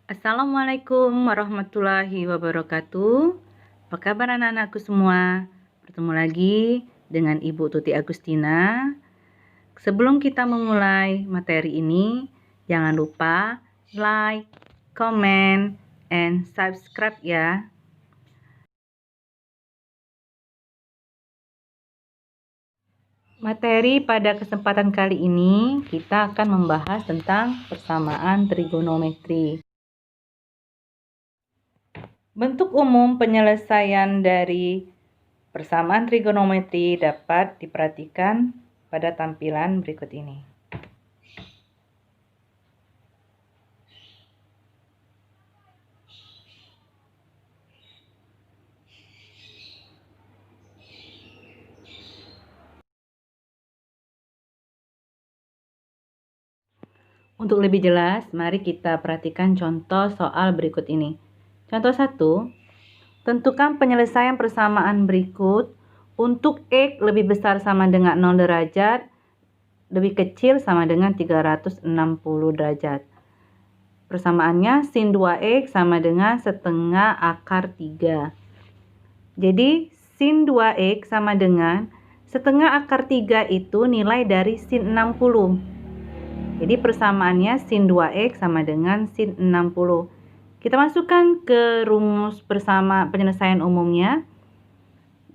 Assalamualaikum warahmatullahi wabarakatuh. Apa kabar anak-anakku semua? Bertemu lagi dengan Ibu Tuti Agustina. Sebelum kita memulai materi ini, jangan lupa like, comment, and subscribe ya. Materi pada kesempatan kali ini kita akan membahas tentang persamaan trigonometri. Bentuk umum penyelesaian dari persamaan trigonometri dapat diperhatikan pada tampilan berikut ini. Untuk lebih jelas, mari kita perhatikan contoh soal berikut ini. Contoh 1, tentukan penyelesaian persamaan berikut untuk X lebih besar sama dengan 0 derajat, lebih kecil sama dengan 360 derajat. Persamaannya sin 2X sama dengan setengah akar 3. Jadi sin 2X sama dengan setengah akar 3 itu nilai dari sin 60. Jadi persamaannya sin 2X sama dengan sin 60. Kita masukkan ke rumus bersama penyelesaian umumnya.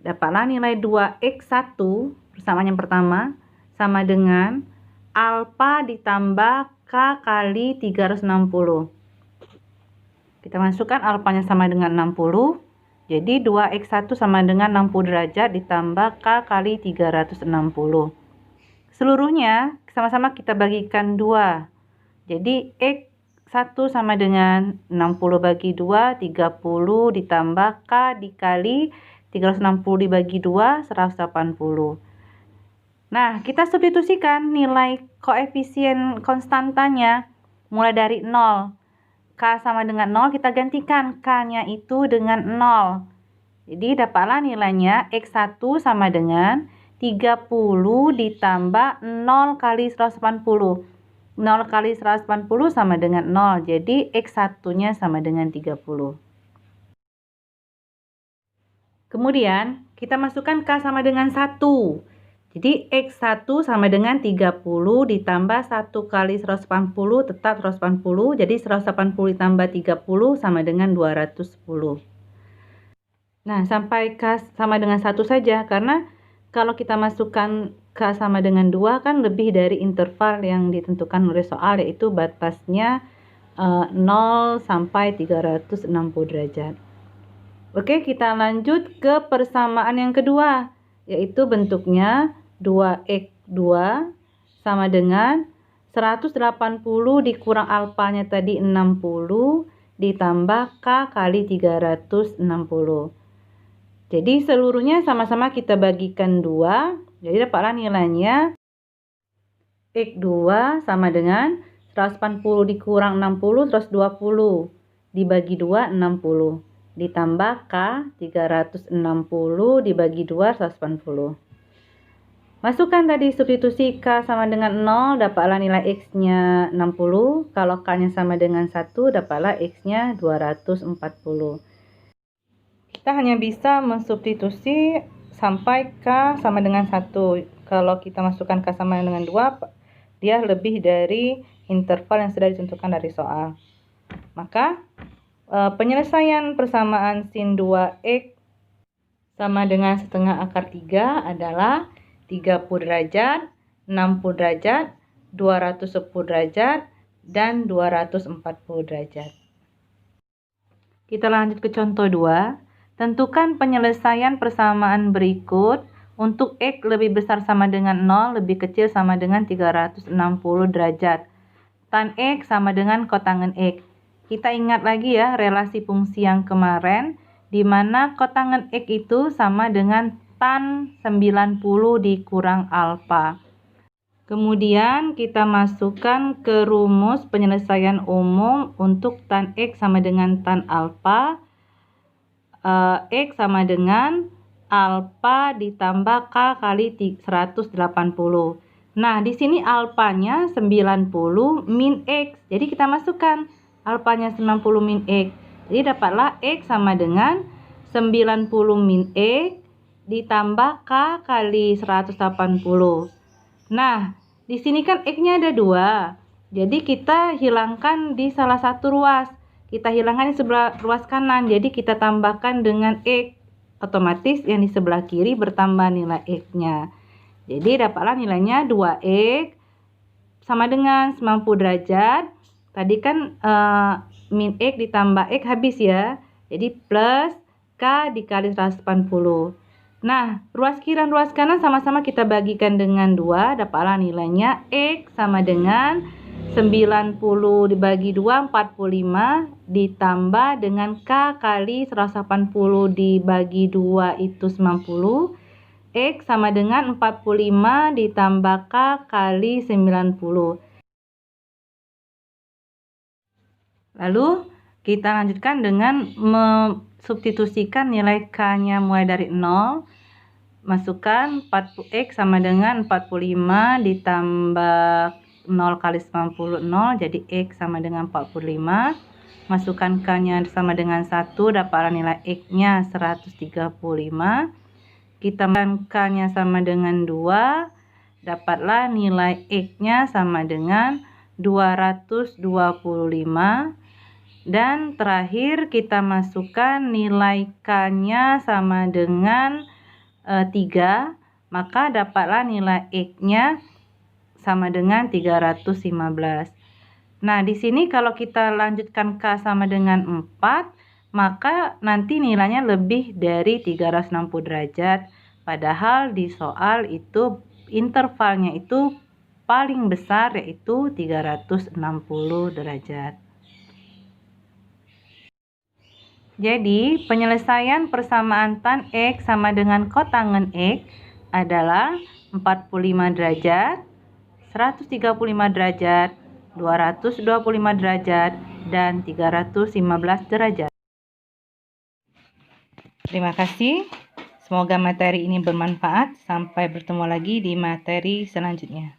Dapatlah nilai 2X1, persamaan yang pertama, sama dengan alfa ditambah K kali 360. Kita masukkan alfanya sama dengan 60. Jadi 2X1 sama dengan 60 derajat ditambah K kali 360. Seluruhnya sama-sama kita bagikan 2. Jadi X1 sama dengan 60 bagi 2, 30 ditambah K dikali 360 dibagi 2, 180. Nah, kita substitusikan nilai koefisien konstantanya mulai dari 0. K sama dengan 0, kita gantikan K-nya itu dengan 0. Jadi dapatlah nilainya X1 sama dengan 30 ditambah 0 kali 180. 0 kali 180 sama dengan 0. Jadi X1-nya sama dengan 30. Kemudian kita masukkan K sama dengan 1. Jadi X1 sama dengan 30 ditambah 1 kali 180 tetap 180. Jadi 180 ditambah 30 sama dengan 210. Nah, sampai K sama dengan 1 saja, karena kalau kita masukkan K sama dengan 2 kan lebih dari interval yang ditentukan oleh soal, yaitu batasnya 0 sampai 360 derajat. Oke, kita lanjut ke persamaan yang kedua, yaitu bentuknya 2x2 sama dengan 180 dikurang alfanya tadi 60 ditambah K kali 360. Jadi seluruhnya sama-sama kita bagikan 2. Jadi dapatlah nilainya X2 sama dengan 180 dikurang 60, 120 dibagi 2, 60. Ditambah K 360 dibagi 2, 180. Masukkan tadi substitusi K sama dengan 0, dapatlah nilai X-nya 60. Kalau K-nya sama dengan 1, dapatlah X-nya 240. Kita hanya bisa mensubstitusi sampai K sama dengan 1. Kalau kita masukkan K sama dengan 2, dia lebih dari interval yang sudah ditentukan dari soal. Maka penyelesaian persamaan sin 2X sama dengan setengah akar 3 adalah 30 derajat, 60 derajat, 210 derajat, dan 240 derajat. Kita lanjut ke contoh 2. Tentukan penyelesaian persamaan berikut untuk X lebih besar sama dengan 0, lebih kecil sama dengan 360 derajat. Tan X sama dengan kotangen X. Kita ingat lagi ya relasi fungsi yang kemarin, di mana kotangen X itu sama dengan tan 90 dikurang alfa. Kemudian kita masukkan ke rumus penyelesaian umum untuk tan X sama dengan tan alfa. X sama dengan alfa ditambah K kali 180. Nah, di sini alfanya 90 min X. Jadi kita masukkan alfanya 90 min X. Jadi dapatlah X sama dengan 90 min X ditambah K kali 180. Nah, di sini kan X-nya ada 2. Jadi kita hilangkan di salah satu ruas. Kita hilangkan di sebelah ruas kanan. Jadi kita tambahkan dengan X. Otomatis yang di sebelah kiri bertambah nilai X-nya. Jadi dapatlah nilainya 2X sama dengan 90 derajat. Tadi kan min X ditambah X habis ya. Jadi plus K dikali 180. Nah, ruas kiri dan ruas kanan sama-sama kita bagikan dengan 2. Dapatlah nilainya X sama dengan 90 dibagi 2, 45. Ditambah dengan K kali 180 dibagi 2 itu 90. X sama dengan 45 ditambah K kali 90. Lalu kita lanjutkan dengan substitusikan nilai K-nya mulai dari 0. Masukkan X sama dengan 45 ditambah 0 kali 90, 0. Jadi X sama dengan 45. Masukkan K-nya sama dengan 1. Dapatlah nilai X-nya 135. Kita tambahkan K-nya sama dengan 2. Dapatlah nilai X-nya sama dengan 225. Dan terakhir kita masukkan nilai K-nya sama dengan 3, maka dapatlah nilai X-nya sama dengan 315. Nah, di sini kalau kita lanjutkan K sama dengan 4, maka nanti nilainya lebih dari 360 derajat. Padahal di soal itu intervalnya itu paling besar yaitu 360 derajat. Jadi, penyelesaian persamaan tan X sama dengan kotangen X adalah 45 derajat, 135 derajat, 225 derajat, dan 315 derajat. Terima kasih. Semoga materi ini bermanfaat. Sampai bertemu lagi di materi selanjutnya.